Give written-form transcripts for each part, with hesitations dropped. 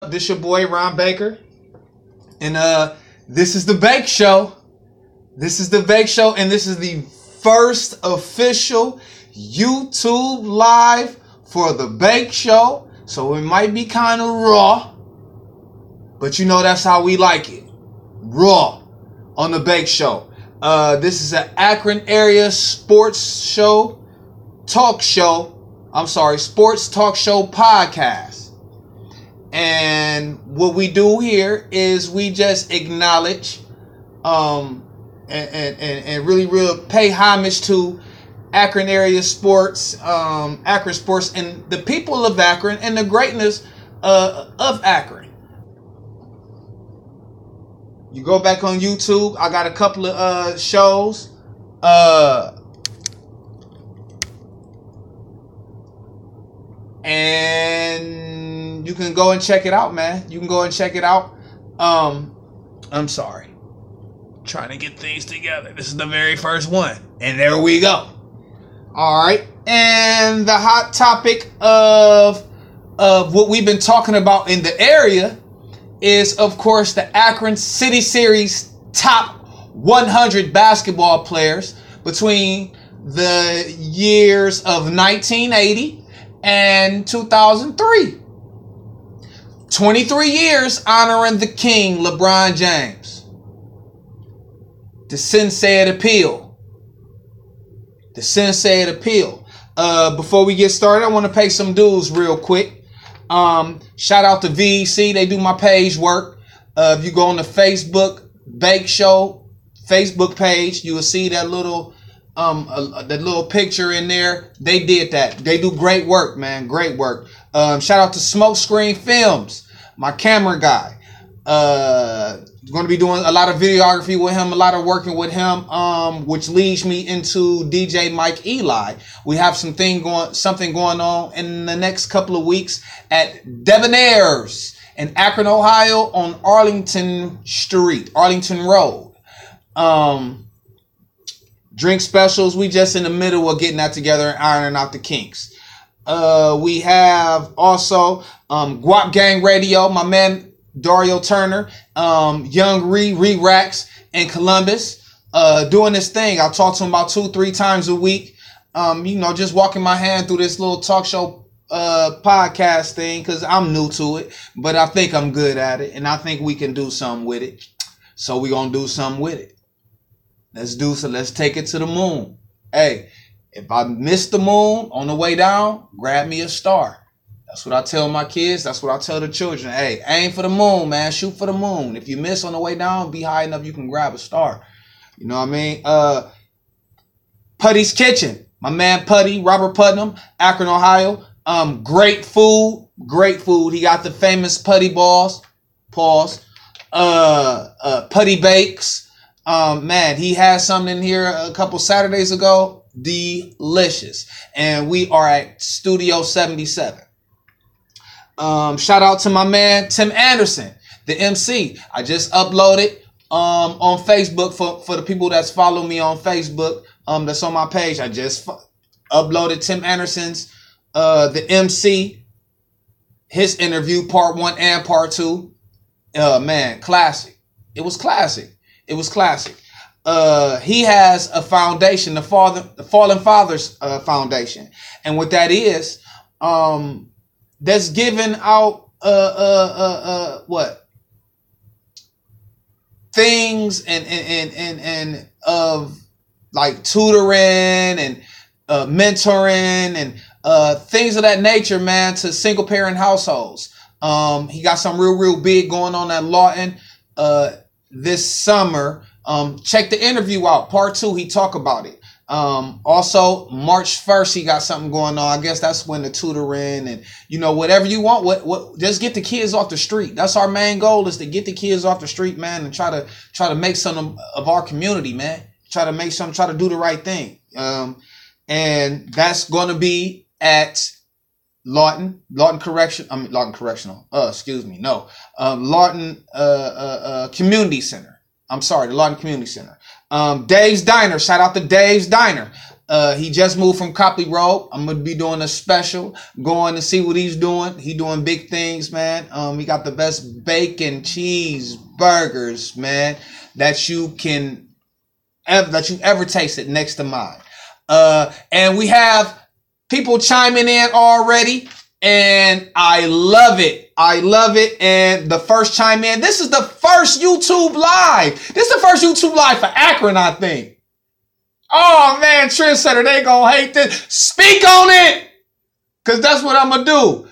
This your boy Ron Baker, and this is the Bake Show. This is the Bake Show, and this is the first official YouTube live for the Bake Show. So it might be kind of raw, but you know that's how we like it, raw on the Bake Show. This is an Akron area sports show, talk show. I'm sorry, sports talk show podcast. And what we do here is we just acknowledge and really pay homage to Akron area sports, Akron sports, and the people of Akron and the greatness of Akron. You go back on YouTube, I got a couple of shows. And you can go and check it out, man. You can go and check it out. I'm sorry. Trying to get things together. This is the very first one. And there we go. All right. And the hot topic of what we've been talking about in the area is, of course, the Akron City Series top 100 basketball players between the years of 1980 and 2003. 23 years honoring the king, LeBron James. The Sensei of the Peel. The Sensei of the Peel. Before we get started, I want to pay some dues real quick. Shout out to VEC. They do my page work. If you go on the Facebook Bake Show Facebook page, you will see that little picture in there. They did that. They do great work, man. Great work. Shout out to Smokescreen Films, my camera guy. Going to be doing a lot of videography with him, a lot of working with him, which leads me into DJ Mike Eli. We have something going on in the next couple of weeks at Debonair's in Akron, Ohio, on Arlington Road. Drink specials. We just in the middle of getting that together and ironing out the kinks. We have also Guap Gang Radio, my man Dario Turner, Young Re-Racks in Columbus, doing this thing. I talk to him about 2-3 times a week. Just walking my hand through this little talk show podcast thing because I'm new to it, but I think I'm good at it, and I think we can do something with it. So we're gonna do something with it. Let's take it to the moon. Hey, if I miss the moon on the way down, grab me a star. That's what I tell my kids. That's what I tell the children. Hey, aim for the moon, man. Shoot for the moon. If you miss on the way down, be high enough you can grab a star. You know what I mean? Putty's Kitchen. My man Putty, Robert Putnam, Akron, Ohio. Great food. Great food. He got the famous Putty balls. Pause. Putty Bakes. Man, he had something in here a couple Saturdays ago. Delicious. And we are at Studio 77. Shout out to my man Tim Anderson, the MC. I just uploaded on Facebook for the people that's follow me on Facebook. That's on my page. I just uploaded Tim Anderson's the MC, his interview, part 1 and part 2. Man, classic. It was classic. He has a foundation, the Fallen Fathers Foundation, and what that is, that's giving out what things and of like tutoring and mentoring and things of that nature, man, to single parent households. He got some real big going on at Lawton this summer. Check the interview out, part 2. He talk about it. Also March 1st, he got something going on. I guess that's when the tutoring and whatever you want. What just get the kids off the street. That's our main goal, is to get the kids off the street, man, and try to make some of our community, man. Try to do the right thing. And that's going to be at Lawton Correctional. Lawton Community Center. I'm sorry, the Lawton Community Center. Dave's Diner. Shout out to Dave's Diner. He just moved from Copley Road. I'm gonna be doing a special, going to see what he's doing. He doing big things, man. He got the best bacon cheeseburgers, man, that you ever tasted next to mine. And we have people chiming in already, and I love it. I love it. And the first chime in, this is the first YouTube live. This is the first YouTube live for Akron, I think. Oh man, Trendsetter, they gonna hate this. Speak on it, cause that's what I'm gonna do.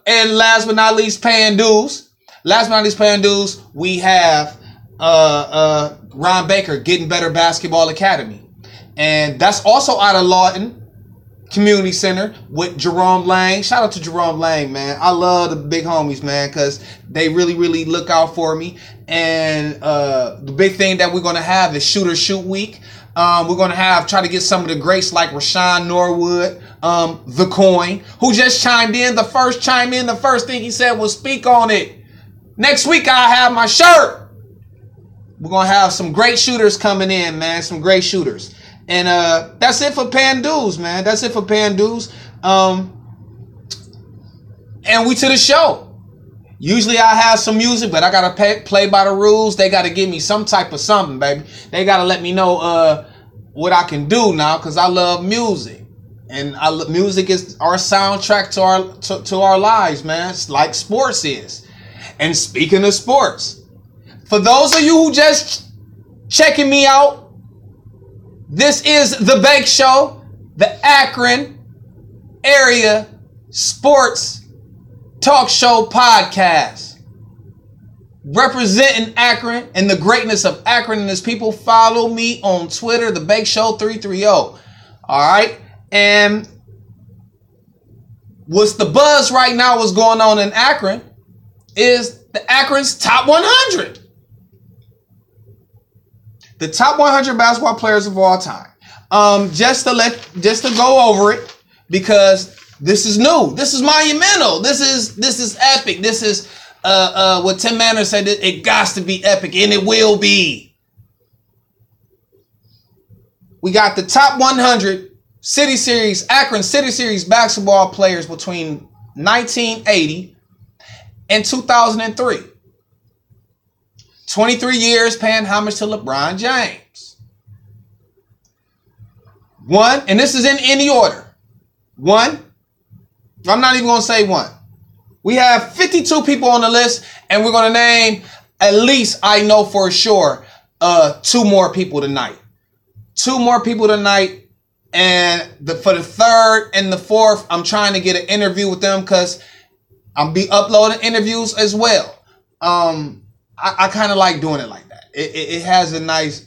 And last but not least, paying dues. We have Ron Baker, Getting Better Basketball Academy, and that's also out of Lawton Community Center with Jerome Lang. Shout out to Jerome Lang, man. I love the big homies, man, because they really, really look out for me. And the big thing that we're gonna have is Shoot or Shoot Week. We're going to try to get some of the greats like Rashawn Norwood, The Coin, who just chimed in. The first thing he said was speak on it. Next week, I'll have my shirt. We're going to have some great shooters coming in, man. Some great shooters. And that's it for paying dues, man. That's it for paying dues. And we to the show. Usually I have some music, but I got to play by the rules. They got to give me some type of something, baby. They got to let me know what I can do now, because I love music. And music is our soundtrack to our lives, man. It's like sports is. And speaking of sports, for those of you who just checking me out, this is The Bake Show, the Akron area sports talk show podcast, representing Akron and the greatness of Akron and his people. Follow me on Twitter, The Bake Show 330. All right. And what's the buzz right now, what's going on in Akron, is the Akron's top 100. The top 100 basketball players of all time. Just to go over it, because this is new. This is monumental. This is epic. This is what Tim Manor said. It got to be epic, and it will be. We got the top 100 City Series, Akron City Series basketball players between 1980 and 2003. 23 years paying homage to LeBron James. One, and this is in any order. One, I'm not even going to say one. We have 52 people on the list, and we're going to name, at least I know for sure, 2 more people tonight. 2 more people tonight, and for the third and the fourth, I'm trying to get an interview with them, because I'll be uploading interviews as well. I kind of like doing it like that. It has a nice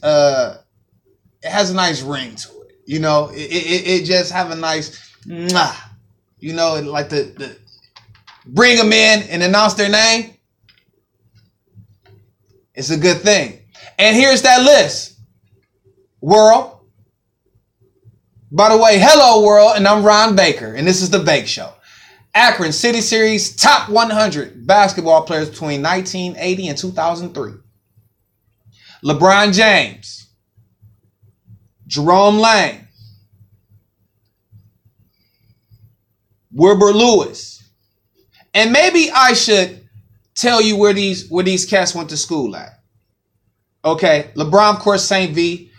ring to it. You know, it just have a nice, you know, like the bring them in and announce their name. It's a good thing. And here's that list. World. By the way, hello world, and I'm Ron Baker, and this is The Bake Show. Akron City Series top 100 basketball players between 1980 and 2003. LeBron James, Jerome Lang, Wilbur Lewis. And maybe I should tell you where these cats went to school at. Okay, LeBron, of course, St. V.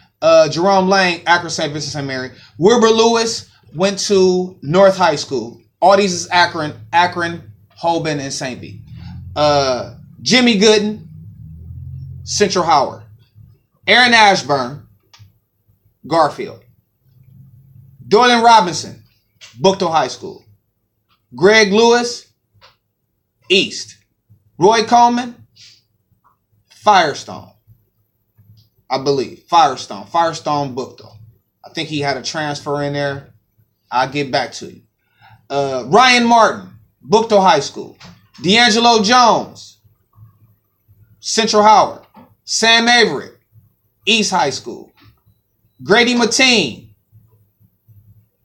Jerome Lang, Akron, St. Vincent, St. Mary. Wilbur Lewis went to North High School. All these is Akron, Holben, and St. V. Jimmy Gooden, Central Howard. Aaron Ashburn, Garfield. Doylan Robinson, Buchtel High School. Greg Lewis, East. Roy Coleman, Firestone. I believe. Firestone, Buchtel. I think he had a transfer in there. I'll get back to you. Ryan Martin, Buchtel High School. D'Angelo Jones, Central Howard. Sam Avery, East High School. Grady Mateen,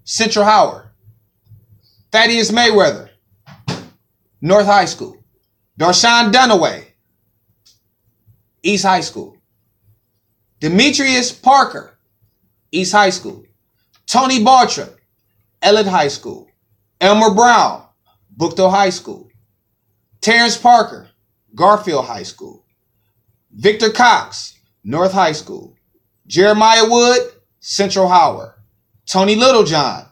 Central Howard. Thaddeus Mayweather, North High School. Darshawn Dunaway, East High School. Demetrius Parker, East High School. Tony Bartram, Elliott High School. Elmer Brown, Bookto High School. Terrence Parker, Garfield High School. Victor Cox, North High School. Jeremiah Wood, Central Howard. Tony Littlejohn,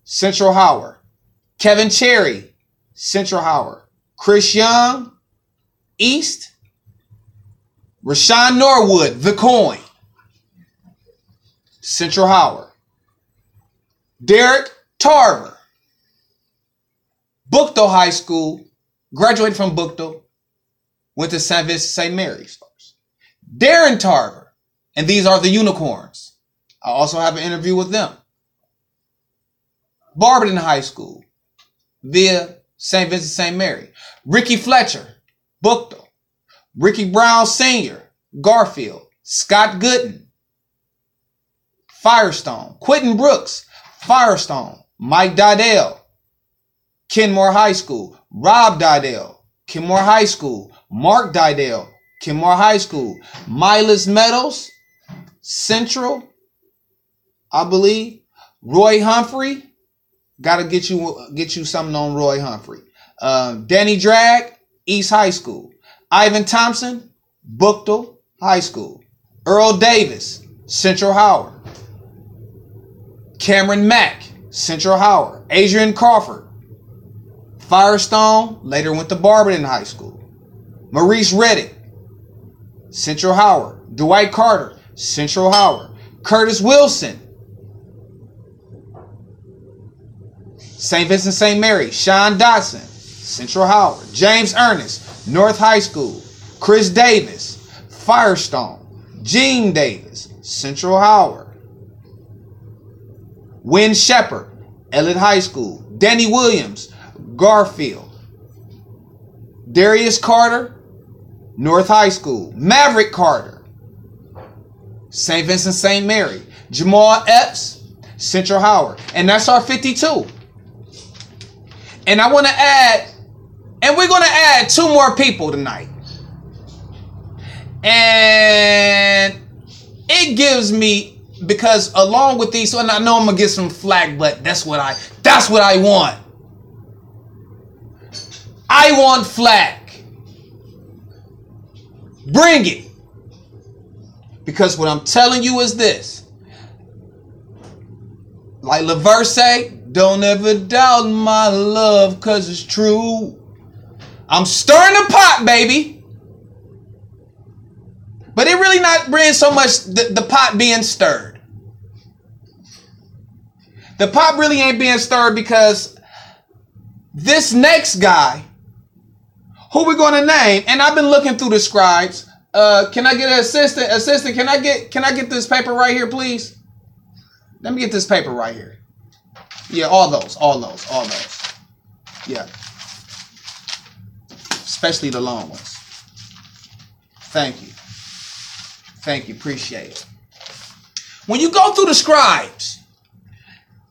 Central Howard. Kevin Cherry, Central Howard. Chris Young, East. Rashawn Norwood, The Coin, Central Howard. Derek Tarver, Bookto High School, graduated from Bookto, went to St. Vincent St. Mary's first. Darren Tarver, and these are the Unicorns. I also have an interview with them. Barberton High School, via St. Vincent St. Mary. Ricky Fletcher, Bookto. Ricky Brown Sr., Garfield. Scott Gooden, Firestone. Quentin Brooks, Firestone. Mike Didell, Kenmore High School. Rob Didell, Kenmore High School. Mark Didell, Kenmore High School. Milas Meadows, Central, I believe. Roy Humphrey, gotta get you something on Roy Humphrey. Danny Drag, East High School. Ivan Thompson, Bookto High School. Earl Davis, Central Howard. Cameron Mack, Central Howard. Adrian Crawford, Firestone, later went to Barberton High School. Maurice Reddick, Central Howard. Dwight Carter, Central Howard. Curtis Wilson, St. Vincent St. Mary. Sean Dotson, Central Howard. James Ernest, North High School. Chris Davis, Firestone. Gene Davis, Central Howard. Wynn Shepard, Elliott High School. Danny Williams, Garfield. Darius Carter, North High School. Maverick Carter, St. Vincent St. Mary. Jamal Epps, Central Howard. And that's our 52. And I want to add, and we're going to add 2 more people tonight. And it gives me, because along with these, and I know I'm going to get some flack, but that's what I want. I want flack. Bring it. Because what I'm telling you is this. Like LeVert say, don't ever doubt my love, cause it's true. I'm stirring the pot, baby. But it really not bring so much the pot being stirred. The pot really ain't being stirred because this next guy, who we're going to name, and I've been looking through the scribes. Can I get an assistant? Assistant, can I get this paper right here, please? Let me get this paper right here. Yeah, all those. Yeah. Especially the long ones. Thank you. Appreciate it. When you go through the scribes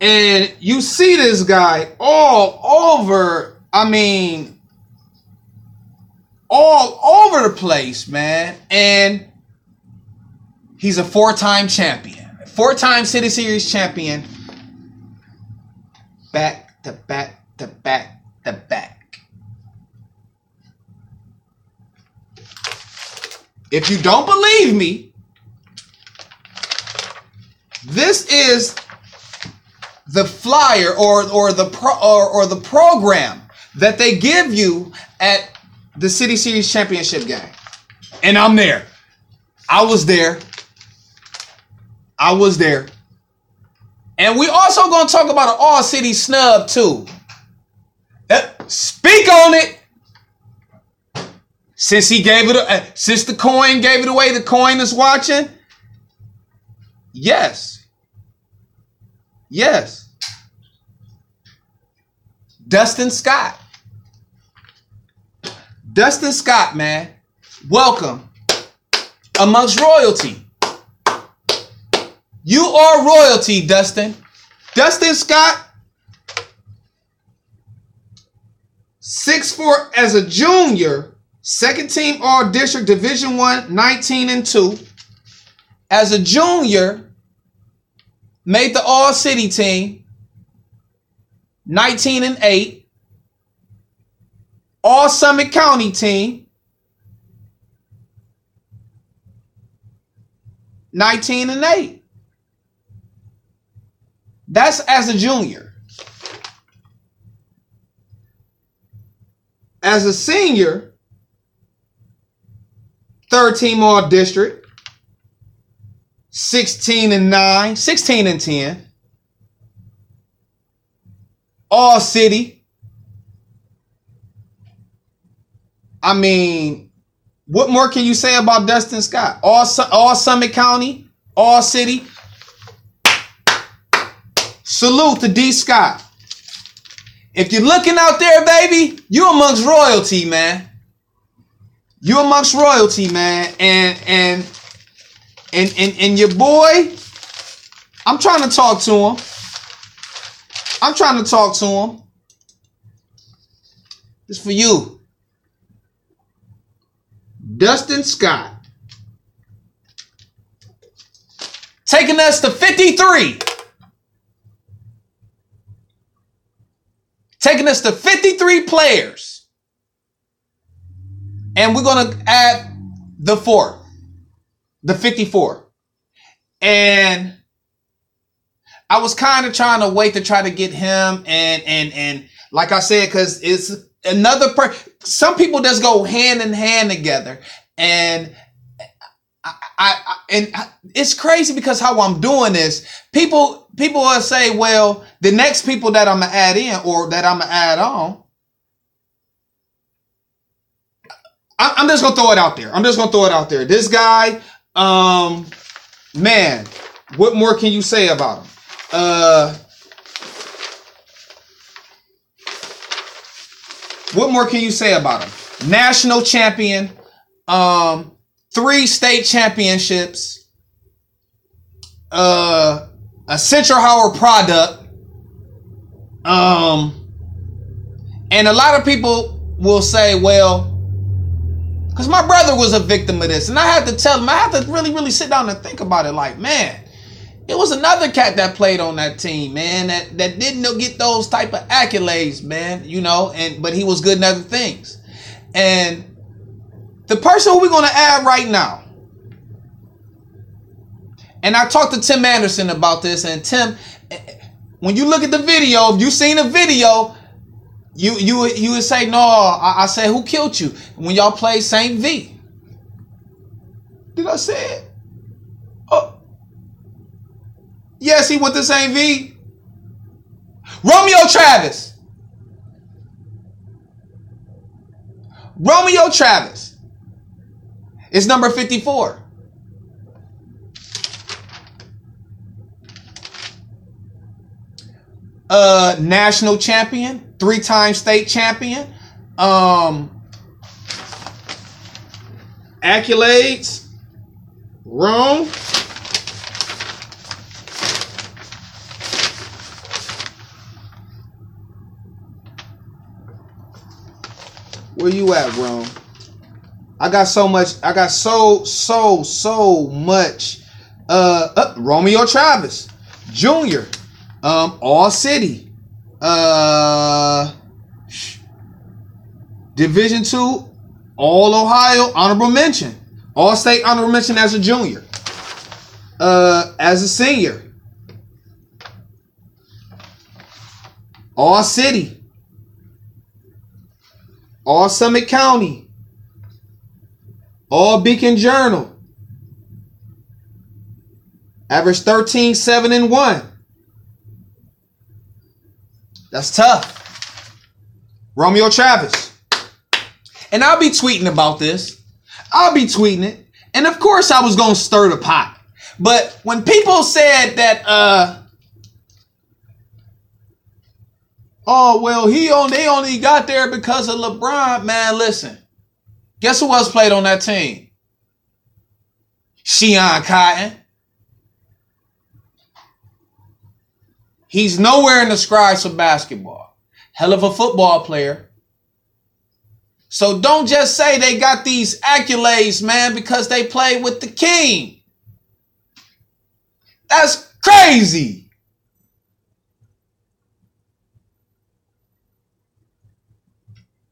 and you see this guy all over, all over the place, man. And he's a 4-time champion. 4-time City Series champion. Back to back to back to back. If you don't believe me, this is the flyer or the program that they give you at the City Series Championship game. And I'm there. I was there. And we also going to talk about an all-city snub too. Speak on it. Since since the coin gave it away, the coin is watching. Yes. Dustin Scott, man. Welcome amongst royalty. You are royalty, Dustin. Dustin Scott, 6'4" as a junior, second team All-District Division I, 19-2. As a junior, made the all-city team, 19-8. All Summit County team, 19-8. That's as a junior. As a senior, third team all district, 16-9, 16-10. All city. I mean, what more can you say about Dustin Scott? All Summit County, all city. Salute to D. Scott. If you're looking out there, baby, you amongst royalty, man. You amongst royalty, man. And your boy, I'm trying to talk to him. I'm trying to talk to him. It's for you. Dustin Scott. Taking us to 53. Taking us to 53 players. And we're going to add the 54. And I was kind of trying to wait to try to get him. And like I said, because it's another some people just go hand in hand together. And and it's crazy because how I'm doing this, people will say, well, the next people that I'm going to add in or that I'm going to add on, I'm just going to throw it out there. This guy, man, what more can you say about him? What more can you say about him? National champion, 3 state championships, a Central Howard product, and a lot of people will say, well, because my brother was a victim of this, and I had to tell him, I had to really sit down and think about it. Like, man, it was another cat that played on that team, man, that didn't get those type of accolades, man, you know, but he was good in other things. And the person who we're going to add right now, and I talked to Tim Anderson about this, and Tim, when you look at the video, if you've seen the video, you would say, no, I said, who killed you? When y'all played St. V. Did I say it? Oh. Yes, he went to St. V. Romeo Travis. Romeo Travis is number 54. National champion, 3-time state champion. Accolades. Rome. Where you at, Rome? I got so much. I got so much. Romeo Travis Jr. All City. Division II, All Ohio, honorable mention. All State honorable mention as a junior. As a senior. All City. All Summit County. All Beacon Journal. Average 13, 7, and 1. That's tough. Romeo Travis. And I'll be tweeting about this. I'll be tweeting it. And of course I was going to stir the pot. But when people said that, oh, well, they only got there because of LeBron, man, listen. Guess who else played on that team? Sheon Cotton. He's nowhere in the scribes for basketball. Hell of a football player. So don't just say they got these accolades, man, because they played with the king. That's Crazy.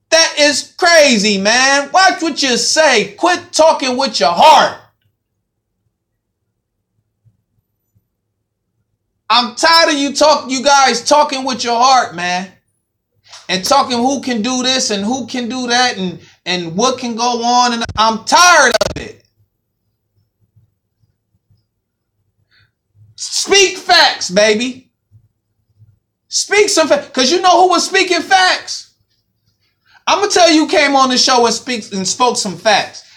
That is crazy, man. Watch what you say. Quit talking with your heart. I'm tired of you guys talking with your heart, man. And talking who can do this and who can do that and what can go on. And I'm tired of it. Speak facts, baby. Speak some facts. Because you know who was speaking facts? I'm going to tell you who came on the show and spoke some facts.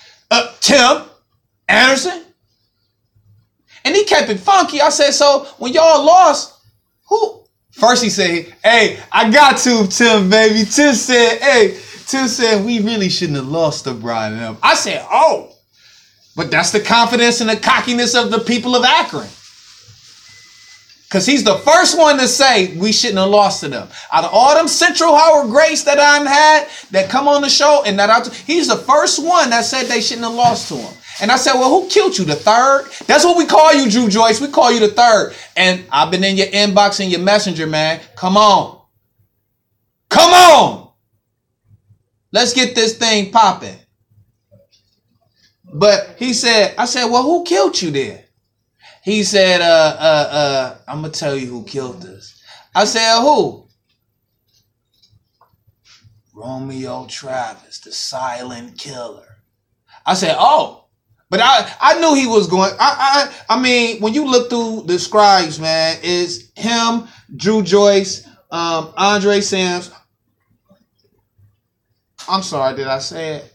Tim Anderson. And he kept it funky. I said, so when y'all lost, who? First he said, hey, I got to Tim, baby. Tim said, we really shouldn't have lost to Brian and them. I said, oh, but that's the confidence and the cockiness of the people of Akron. Because he's the first one to say we shouldn't have lost to them. Out of all them Central Howard greats that I've had that come on the show, and he's the first one that said they shouldn't have lost to him. And I said, well, who killed you? The third? That's what we call you, Drew Joyce. We call you the third. And I've been in your inbox and your messenger, man. Come on. Come on. Let's get this thing popping. But I said, well, who killed you then? He said, I'm going to tell you who killed us. I said, who? Romeo Travis, the silent killer. I said, oh. But I knew he was going. I mean, when you look through the scribes, man, it's him, Drew Joyce, Andre Sams. I'm sorry, did I say it?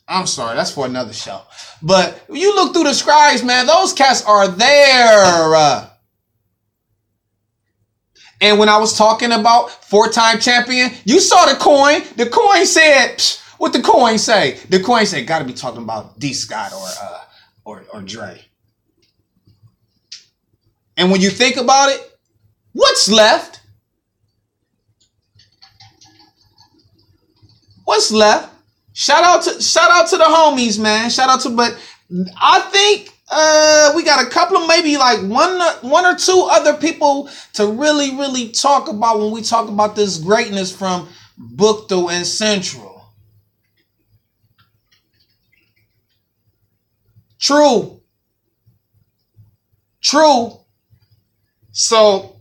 I'm sorry, that's for another show. But when you look through the scribes, man, those cats are there. And when I was talking about 4-time champion, you saw the coin. The coin said, psh, what the coin say? The coin said, got to be talking about D. Scott or Dre. And when you think about it, what's left? What's left? Shout out to the homies, man. But I think we got a couple of maybe like one or two other people to really, really talk about when we talk about this greatness from Bookto and Central. True. So,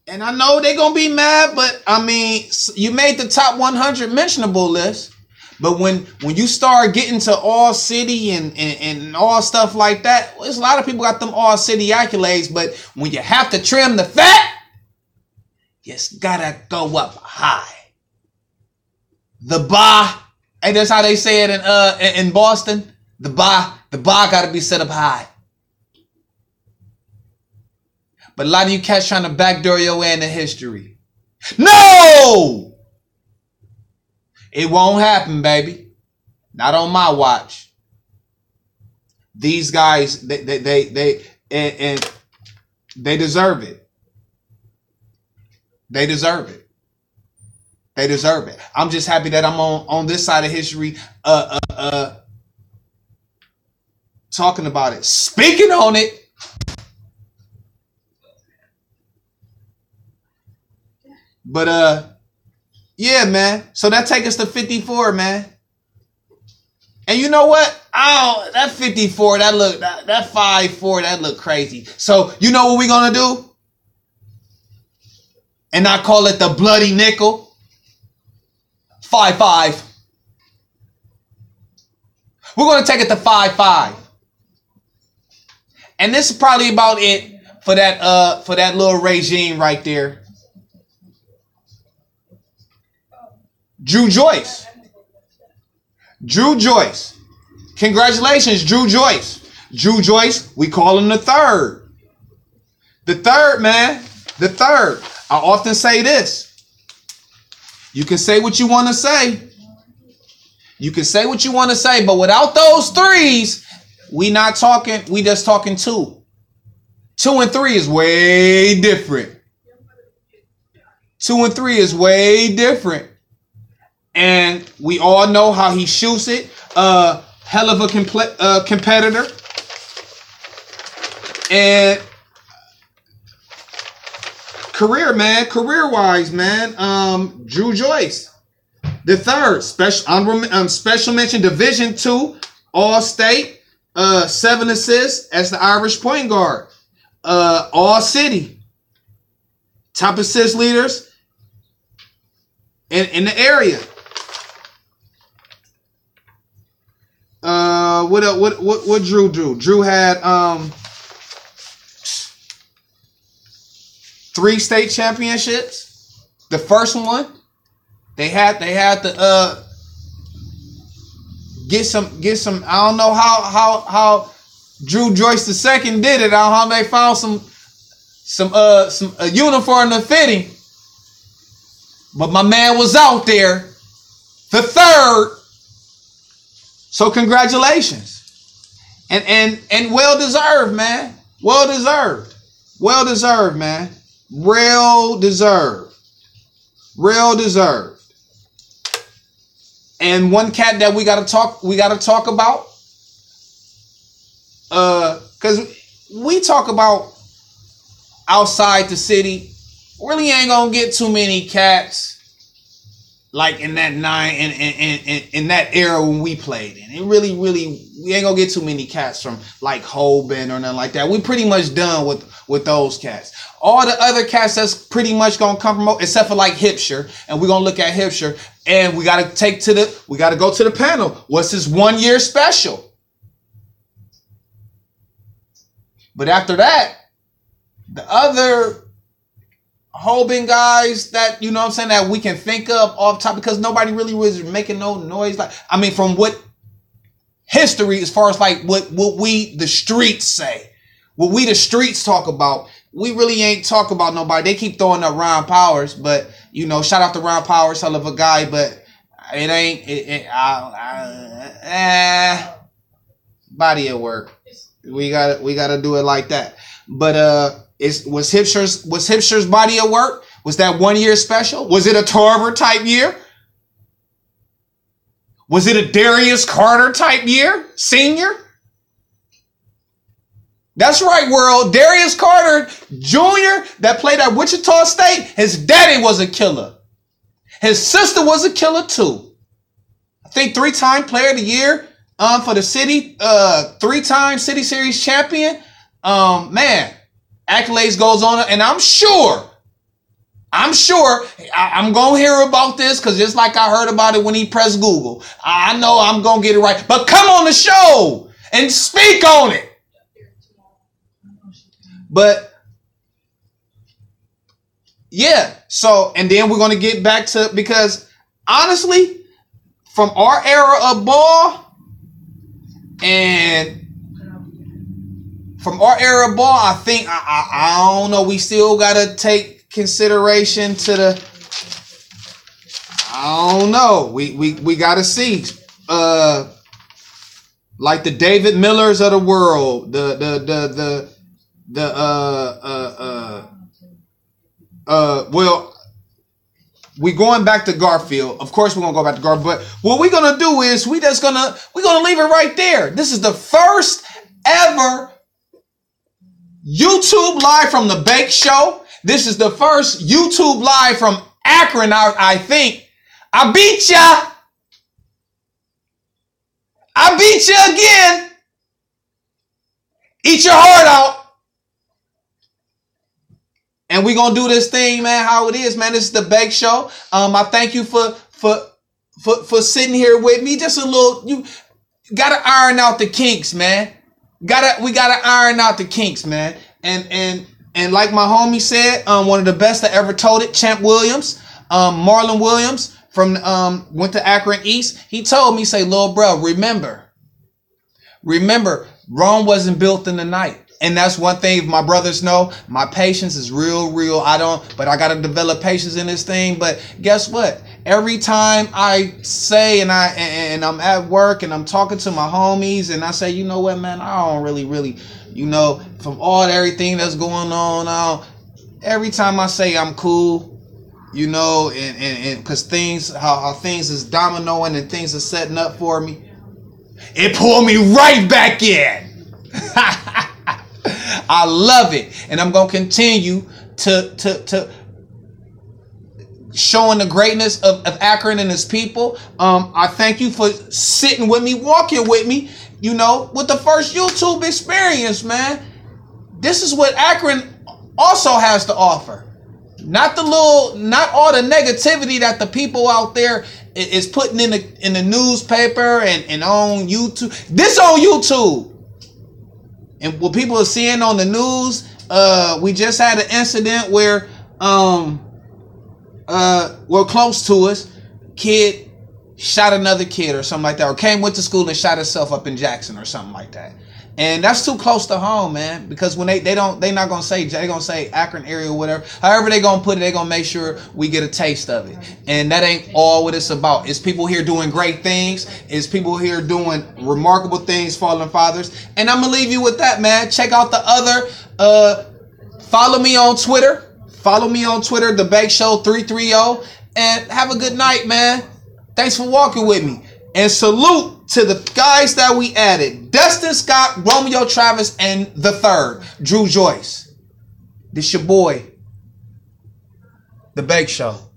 and I know they're going to be mad, but I mean, you made the top 100 mentionable list. But when you start getting to all city and all stuff like that, there's a lot of people got them all city accolades. But when you have to trim the fat, you gotta go up high. The bar, and that's how they say it in Boston. The bar got to be set up high. But a lot of you cats trying to backdoor your way into history. No! It won't happen, baby. Not on my watch. These guys, they deserve it. They deserve it. They deserve it. I'm just happy that I'm on this side of history. Talking about it, speaking on it. But yeah, man. So that takes us to 54, man. And you know what? Oh, that 54, that 5-4, that look crazy. So you know what we're gonna do? And I call it the bloody nickel. 5-5. We're gonna take it to 5-5. And this is probably about it for that little regime right there. Drew Joyce. Congratulations, Drew Joyce. Drew Joyce, we call him the third. The third, man. The third. I often say this. You can say what you want to say. But without those threes, we just talking 2. 2 and 3 is way different. 2 and 3 is way different. And we all know how he shoots it. Hell of a competitor. And career, man. Career-wise, man. Drew Joyce, the third special mention, Division II All-State, 7 assists as the Irish point guard. All-City, top assist leaders in the area. What Drew do? Drew had 3 state championships. The first one, they had to get some. I don't know how Drew Joyce II did it. I don't know how they found some uniform to fit him. But my man was out there, the third. So congratulations. And well deserved, man. Well deserved. Well deserved, man. Real deserved. Real deserved. And one cat that we gotta talk about. Cause we talk about outside the city. Really ain't gonna get too many cats like in that in that era when we played in. It really, we ain't gonna get too many cats from like Holben or nothing like that. We pretty much done with those cats. All the other cats that's pretty much gonna come from, except for like Hipsher, and we're gonna look at Hipsher, and we gotta go to the panel. What's his 1 year special? But after that, the other Holben guys that, you know what I'm saying, that we can think of off top, because nobody really was making no noise. Like, I mean, from what history, as far as like what we, the streets say, what we, the streets talk about, we really ain't talk about nobody. They keep throwing up Ron Powers, but, you know, shout out to Ron Powers, hell of a guy, but it ain't, body of work. We gotta do it like that. But, was Hipster's body of work? Was that 1 year special? Was it a Tarver type year? Was it a Darius Carter type year? Senior? That's right, world. Darius Carter Jr. that played at Wichita State, his daddy was a killer. His sister was a killer too. I think 3-time player of the year for the city, 3-time City Series champion. Man. Accolades goes on, and I'm sure I'm going to hear about this, because just like I heard about it when he pressed Google, I know I'm going to get it right. But come on the show and speak on it. But yeah, so, and then we're going to get back to, because honestly, from our era of ball and from our era of ball, I think, I don't know, we still got to take consideration to the, I don't know, we got to see, like the David Millers of the world, well, we going back to Garfield. Of course, we're going to go back to Garfield, but what we're going to do is we're going to leave it right there. This is the first ever YouTube live from the Bake Show. This is the first YouTube live from Akron, I think. I beat ya. I beat you again. Eat your heart out. And we're going to do this thing, man, how it is, man. This is the Bake Show. I thank you for sitting here with me. Just a little, you got to iron out the kinks, man. We gotta iron out the kinks, man. And like my homie said, one of the best that ever told it, Champ Williams, Marlon Williams from went to Akron East. He told me, say, little bro, remember, Rome wasn't built in the night. And that's one thing my brothers know. My patience is real. But I gotta develop patience in this thing. But guess what? Every time I say and I'm at work and I'm talking to my homies and I say, you know what, man, I don't really, you know, from everything that's going on, every time I say I'm cool, you know, and because things, how things is dominoing and things are setting up for me, it pulled me right back in. I love it. And I'm going to continue to showing the greatness of Akron and his people. I thank you for sitting with me, walking with me, you know, with the first YouTube experience, man. This is what Akron also has to offer. Not all the negativity that the people out there is putting in the newspaper and on YouTube. This on YouTube. And what people are seeing on the news, we just had an incident where close to us, kid shot another kid or something like that, or went to school and shot himself up in Jackson or something like that. And that's too close to home, man, because when they're not gonna say, they're gonna say Akron area or whatever. However they gonna put it, they're gonna make sure we get a taste of it. And that ain't all what it's about. It's people here doing great things. It's people here doing remarkable things, fallen fathers. And I'm gonna leave you with that, man. Check out the other, follow me on Twitter. Follow me on Twitter, The Bake Show 330. And have a good night, man. Thanks for walking with me. And salute to the guys that we added. Dustin Scott, Romeo Travis, and the third, Drew Joyce. This your boy, The Bake Show.